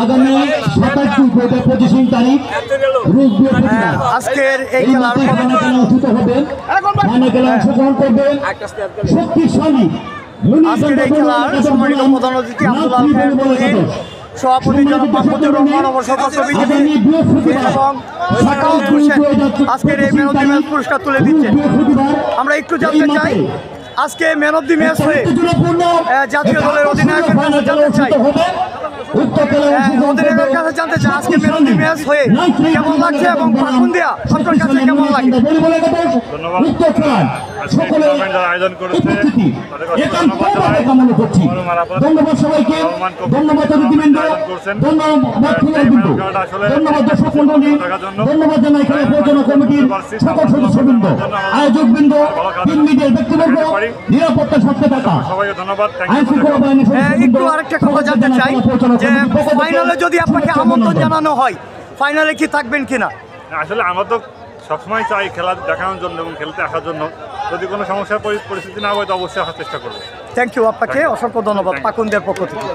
আগামী 27 তারিখ রোজ বৃহস্পতিবার আজকের এই খেলার অনুষ্ঠিত হবে। ফাইনালে অংশগ্রহণ করবে শক্তিশালী আজকের এই খেলার সম্মানিত প্রধান অতিথি আব্দুল আল খায়ের সভাপতি জনাব মাহমুদুর রহমান অবসরপ্রাপ্ত বিজেপি এবং সাকাউত হোসেন আজকের এই ম্যান অফ দি ম্যাচ পুরস্কার তুলে দিচ্ছে। আমরা একটু জানতে চাই আজকে ম্যান অফ দি ম্যাচ হয়ে জাতীয় দলের অধিনায়কের কাছে জানতে চাই আজকে ম্যান অফ দি ম্যাচ হয়ে কেমন লাগছে এবং পাকুন্দিয়া আপনার কাছে কেমন লাগে? আয়োজন করেছে ধন্যবাদ সবাইকে, ধন্যবাদ অতিথিবৃন্দ, ধন্যবাদ দর্শক মন্ডলী, ধন্যবাদ জানাই খেলা পরিচালনা কমিটির সকল সদস্যবৃন্দ, আয়োজকবৃন্দ, টিম মিডিয়ার ব্যক্তিবর্গ, নিরাপত্তা স্বার্থে থাকা সবাইকে ধন্যবাদ। একটু আরেকটা কথা জানতে চাই যে ফাইনালে যদি আপনাকে আমন্ত্রণ জানানো হয় ফাইনালে কি থাকবেন কিনা? আসলে আমরা তো সবসময় চাই খেলা দেখানোর জন্য এবং খেলতে আসার জন্য, যদি কোনো সমস্যার পরিস্থিতি না হয় তো অবশ্যই আসার চেষ্টা করবো। থ্যাংক ইউ, আপনাকে অসংখ্য ধন্যবাদ পাকুন্দিয়ার পক্ষ থেকে।